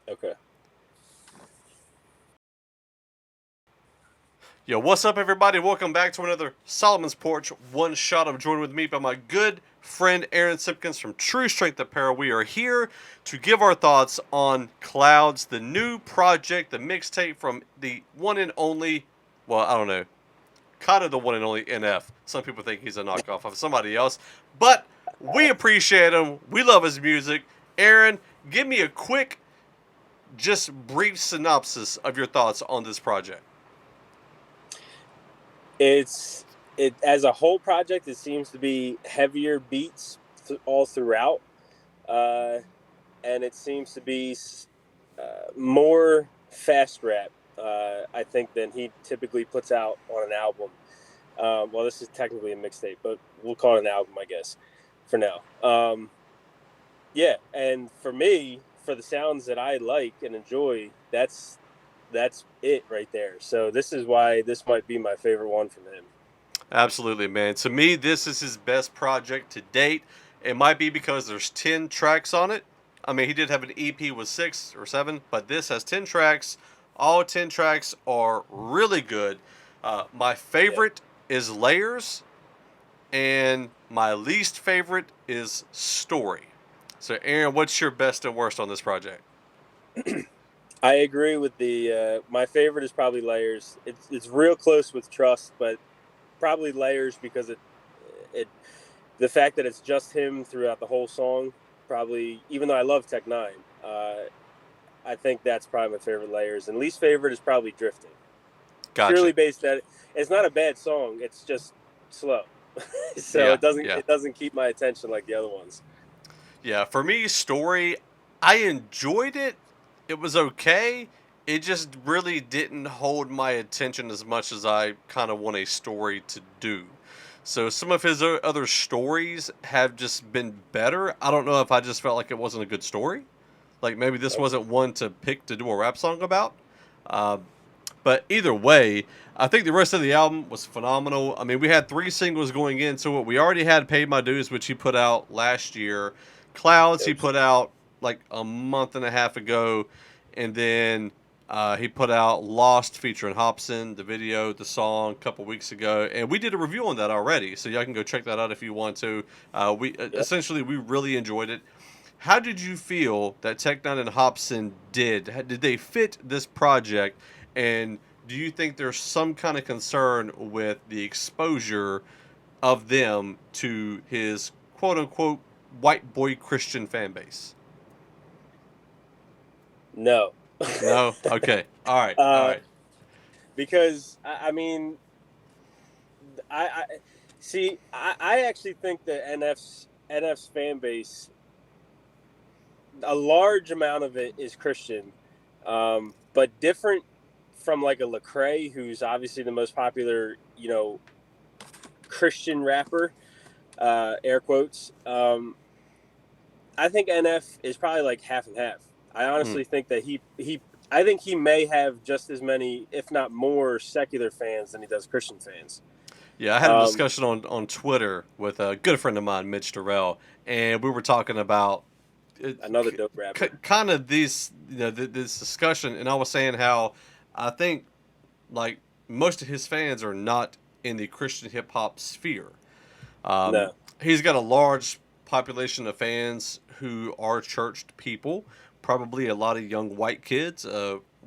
Okay. Yo, what's up, everybody? Welcome back to another Solomon's Porch One Shot. I'm joined with me by my good friend Aaron Simpkins from True Strength Apparel. We are here to give our thoughts on Clouds, the new project, the mixtape from the one and only, well, I don't know, kind of the one and only NF. Some people think he's a knockoff of somebody else, but we appreciate him. We love his music. Aaron, give me a quick, just brief synopsis of your thoughts on this project. It as a whole project. It seems to be heavier beats all throughout, uh, and it seems to be more fast rap. I think than he typically puts out on an album. Well, this is technically a mixtape, but we'll call it an album, I guess, for now. Yeah, and for me, for the sounds that I like and enjoy, that's it right there. So this is why this might be my favorite one from him. Absolutely, man. To me, this is his best project to date. It might be because there's 10 tracks on it. I mean, he did have an EP with 6 or 7, but this has 10 tracks. All 10 tracks are really good. My Yeah. favorite is Layers, and my least favorite is Story. So, Aaron, what's your best and worst on this project? I agree with the my favorite is probably Layers. It's real close with Trust, but probably Layers because it the fact that it's just him throughout the whole song. Probably, even though I love Tech Nine, I think that's probably my favorite. Layers, and least favorite is probably Drifting. Gotcha. Purely based that it's not a bad song. It's just slow, so Yeah, it doesn't yeah. it doesn't keep my attention like the other ones. Yeah, for me, Story, I enjoyed it. It was okay. It just really didn't hold my attention as much as I kind of want a story to do. So some of his other stories have just been better. I don't know if I just felt like it wasn't a good story. Like maybe this Okay. wasn't one to pick to do a rap song about. Uh, but either way, I think the rest of the album was phenomenal. I mean, we had 3 singles going into it. We already had Paid My Dues, which he put out last year. Clouds, he Yep. put out like a month and a half ago. And then he put out Lost featuring Hobson, the video, the song, a couple weeks ago. And we did a review on that already. So y'all can go check that out if you want to. We Yep. essentially, we really enjoyed it. How did you feel that Tech Nine and Hobson did? Did they fit this project? And do you think there's some kind of concern with the exposure of them to his quote unquote white boy Christian fan base? No. No? Okay. All right. All uh, right. because I mean, I see. I actually think that NF's fan base, a large amount of it is Christian, but different from like a Lecrae, who's obviously the most popular, Christian rapper, air quotes. I think NF is probably like half and half. I Hmm. honestly think that I think he may have just as many, if not more, secular fans than he does Christian fans. Yeah, I had a Um, discussion on Twitter with a good friend of mine, Mitch Durrell, and we were talking about Another dope rapper. kind of this discussion, and I was saying how I think like most of his fans are not in the Christian hip hop sphere. Um, No. he's got a large population of fans who are churched people, probably a lot of young white kids,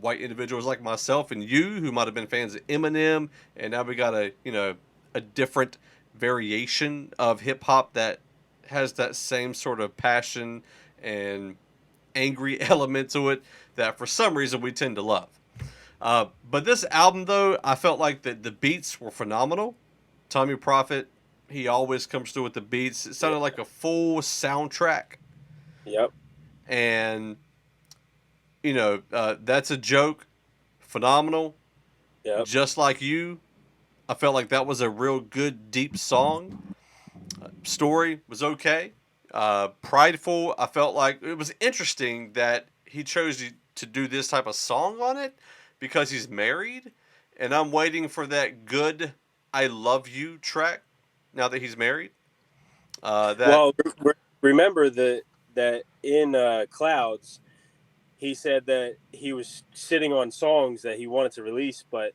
white individuals like myself and you who might have been fans of Eminem, and now we got a different variation of hip hop that has that same sort of passion and angry element to it that for some reason we tend to love. But this album, though, I felt like the beats were phenomenal. Tommy Prophet, he always comes through with the beats. It Yeah. sounded like a full soundtrack, Yep. and that's a joke. Phenomenal, Yep. just like you. I felt like that was a real good, deep song. Story was okay. Prideful, I felt like it was interesting that he chose to do this type of song on it because he's married, and I'm waiting for that good "I Love You" track now that he's married. That Well, remember that in Clouds, he said that he was sitting on songs that he wanted to release, but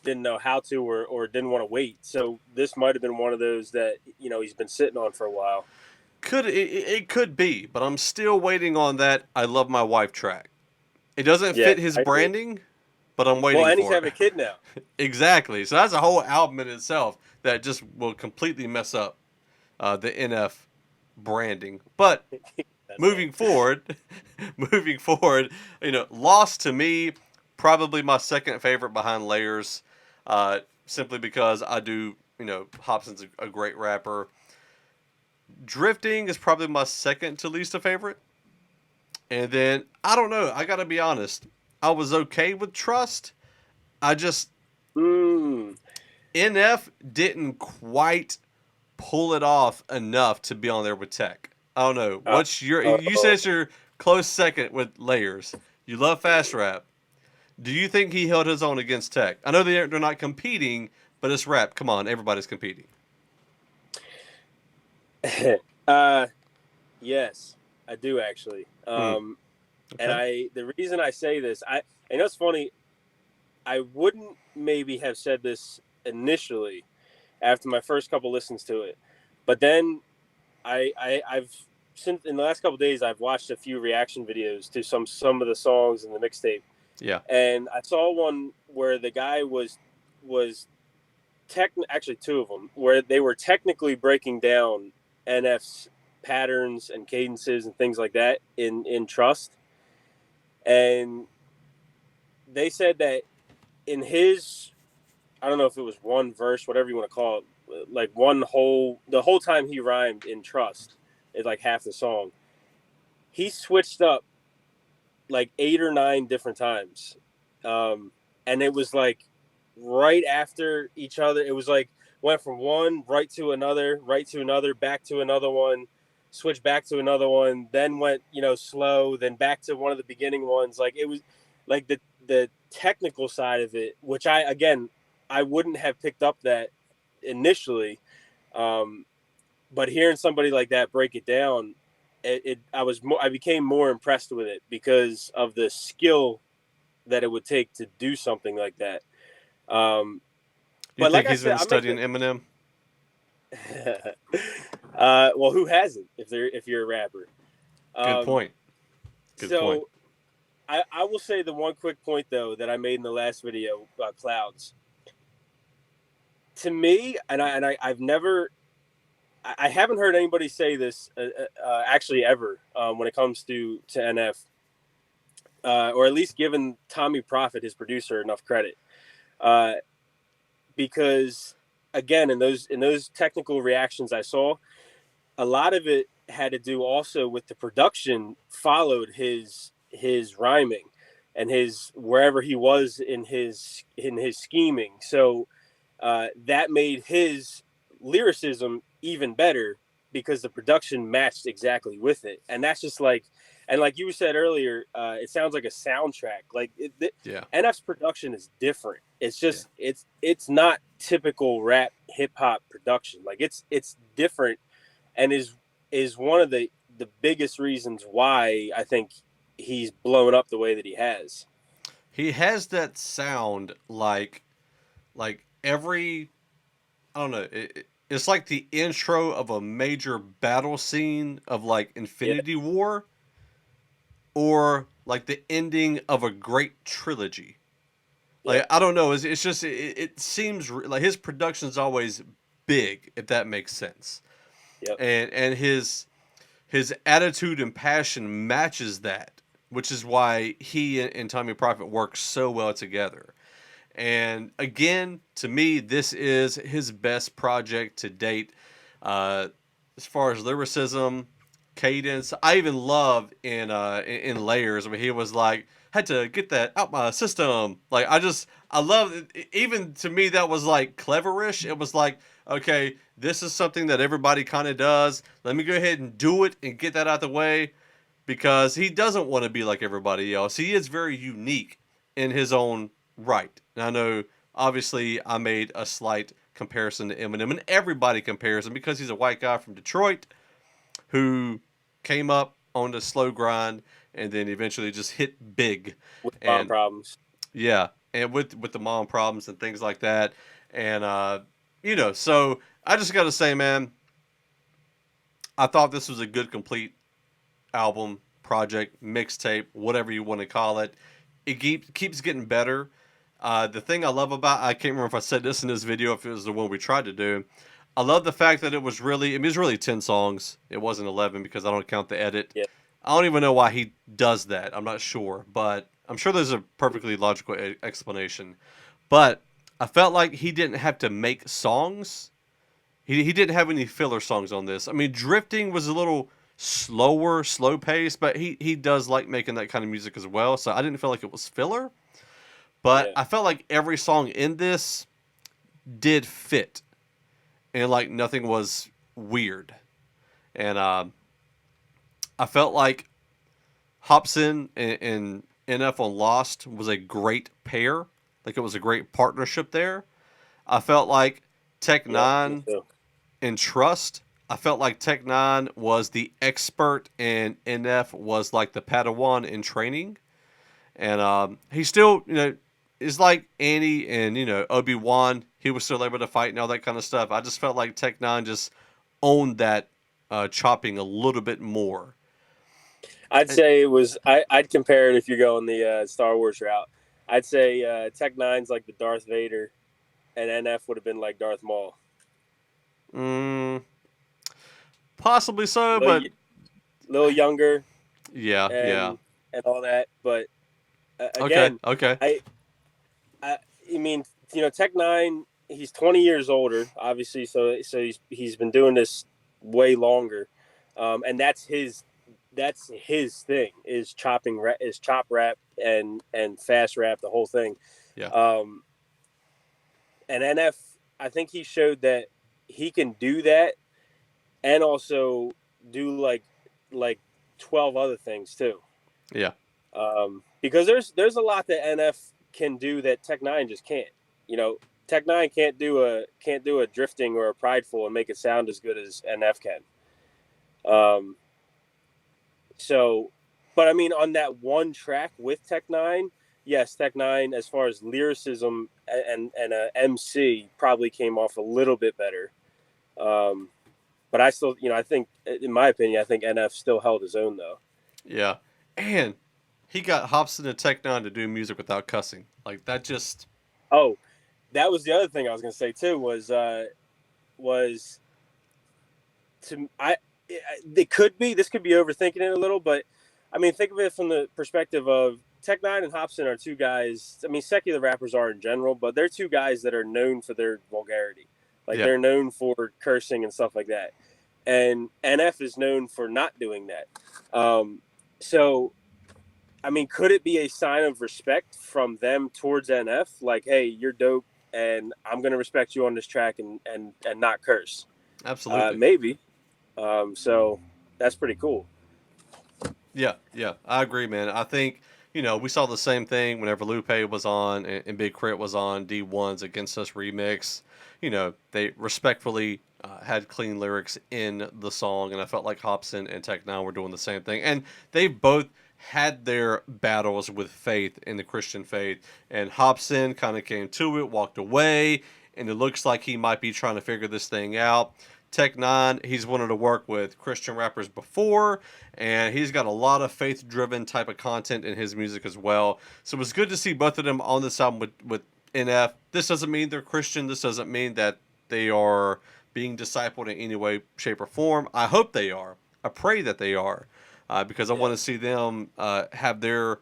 didn't know how to, or didn't want to wait. So this might have been one of those that, he's been sitting on for a while. It could be, but I'm still waiting on that "I Love My Wife" track. It doesn't Yeah, fit his I agree. branding, but I'm Well, waiting and he's for having a it. kid now. Exactly. So that's a whole album in itself that just will completely mess up the NF branding. But That's moving forward, moving forward, Lost to me probably my second favorite behind Layers, simply because I do, Hobson's a great rapper. Drifting is probably my second to least a favorite. And then I don't know. I gotta be honest. I was okay with Trust. I just Mm, NF didn't quite pull it off enough to be on there with Tech. I don't know. uh, What's your? You said oh, it's your close second with Layers. You love fast rap. Do you think he held his own against Tech? I know they're not competing, but it's rap. Come on, everybody's competing. uh, yes, I do actually. Hmm. And Okay. the reason I say this, it's funny. I wouldn't maybe have said this initially after my first couple listens to it, but then I've since in the last couple of days I've watched a few reaction videos to some of the songs in the mixtape, Yeah. and I saw one where the guy was actually two of them where they were technically breaking down NF's patterns and cadences and things like that in Trust, and they said that in his, I don't know if it was one verse, whatever you want to call it, like the whole time he rhymed in Trust is like half the song. He switched up like 8 or 9 different times. And it was like right after each other. It was like went from one right to another, back to another one, switch back to another one, then went, slow, then back to one of the beginning ones. Like it was like the technical side of it, which I wouldn't have picked up that initially. Um, but hearing somebody like that break it down, I became more impressed with it because of the skill that it would take to do something like that. Um, You but like think I he's said, been studying Eminem? well, who hasn't? If you're a rapper, Good um, point. Good point. so I will say the one quick point though that I made in the last video about clouds. To me, I've never, I haven't heard anybody say this actually ever when it comes to NF, or at least given Tommy Profit, his producer, enough credit. Uh, because again, in those technical reactions I saw, a lot of it had to do also with the production followed his rhyming and his wherever he was in his scheming. So that made his lyricism even better because the production matched exactly with it. And that's just like, and like you said earlier, it sounds like a soundtrack. Like Yeah. NF's production is different. It's Yeah. just it's not typical rap hip hop production. Like it's different, and is one of the biggest reasons why I think he's blown up the way that he has. He has that sound like every I don't know. It's like the intro of a major battle scene of like Yeah, Infinity War, or like the ending of a great trilogy. yep, Like I don't know. It's just it seems like his production's always big, if that makes sense, yep. and his attitude and passion matches that, which is why he and Tommy Prophet work so well together. And again, to me, this is his best project to date. Uh, as far as lyricism, cadence, I even love in Layers. I mean, he was like, had to get that out my system. Like I love it. Even to me that was like cleverish. It was like, okay, this is something that everybody kind of does. Let me go ahead and do it and get that out the way, because he doesn't want to be like everybody else. He is very unique in his own right. And I know, obviously, I made a slight comparison to Eminem, and everybody compares him because he's a white guy from Detroit who came up on the slow grind and then eventually just hit big. with mom And problems. yeah, and with the mom problems and things like that, and so I just got to say, man, I thought this was a good complete album, project, mixtape, whatever you want to call it. It keeps getting better. The thing I love about, I can't remember if I said this in this video, if it was the one we tried to do. I love the fact that it was really, I mean, it was really 10 songs. It wasn't 11 because I don't count the edit. Yeah. I don't even know why he does that. I'm not sure, but I'm sure there's a perfectly logical explanation. But I felt like he didn't have to make songs. He didn't have any filler songs on this. I mean, Drifting was a little slow pace, but he does like making that kind of music as well. So I didn't feel like it was filler, but Yeah. I felt like every song in this did fit, and like nothing was weird. And I felt like Hobson and NF on Lost was a great pair. Like it was a great partnership there. I felt like Tech Yeah. Me Nine too. and Trust. I felt like Tech Nine was the expert and NF was like the Padawan in training. And he still, is like Annie and, Obi-Wan. He was still able to fight and all that kind of stuff. I just felt like Tech Nine just owned that chopping a little bit more. I'd And, say it was. I'd compare it if you're going the Star Wars route. I'd say Tech Nine's like the Darth Vader, and NF would have been like Darth Maul. mm, possibly A so, little, but little younger yeah, yeah. and all that. But Okay, again, okay. I, I I mean, Tech Nine. He's 20 years older, obviously. So he's been doing this way longer, and that's his thing is is chop rap and fast rap, the whole thing. Yeah, Um, and NF, I think he showed that he can do that and also do like 12 other things too. yeah. Because there's a lot that NF can do that Tech Nine just can't. You know, Tech Nine can't do a drifting or a prideful and make it sound as good as NF can. Um, so, but I mean, on that one track with Tech Nine, yes, Tech Nine, as far as lyricism and MC, probably came off a little bit better. Um, but I still, I think, in my opinion, I think NF still held his own though. Yeah. And he got Hobson and Tech Nine to do music without cussing. Like that just Oh, that was the other thing I was going to say too was to I it could be this could be overthinking it a little, but I mean think of it from the perspective of Tech Nine and Hobson are two guys. I mean, secular rappers are in general, but they're two guys that are known for their vulgarity. Like yeah. they're known for cursing and stuff like that. And NF is known for not doing that. So, I mean, could it be a sign of respect from them towards NF? Like, hey, you're dope, and I'm gonna respect you on this track and not curse. Absolutely. Maybe. So that's pretty cool. Yeah, yeah. I agree, man. I think, we saw the same thing whenever Lupe was on and Big Crit was on D1's Against Us remix. They respectfully had clean lyrics in the song, and I felt like Hobson and Tech Nine were doing the same thing. And they both had their battles with faith in the Christian faith. And Hobson kind of came to it, walked away, and it looks like he might be trying to figure this thing out. Tech Nine, he's wanted to work with Christian rappers before, and he's got a lot of faith-driven type of content in his music as well. So it was good to see both of them on this album with NF. This doesn't mean they're Christian. This doesn't mean that they are being discipled in any way, shape, or form. I hope they are. I pray that they are, because I Yeah. want to see them have their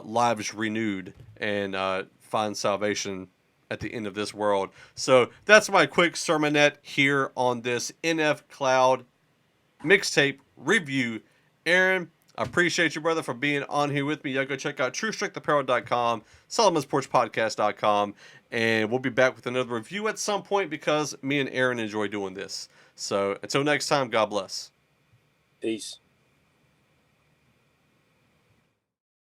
lives renewed and find salvation at the end of this world. So that's my quick sermonette here on this NF Cloud mixtape review. Aaron, I appreciate you, brother, for being on here with me. Y'all go check out TrueStrengthApparel.com, Solomon'sPorchPodcast.com, and we'll be back with another review at some point because me and Aaron enjoy doing this. So until next time, God bless. Peace.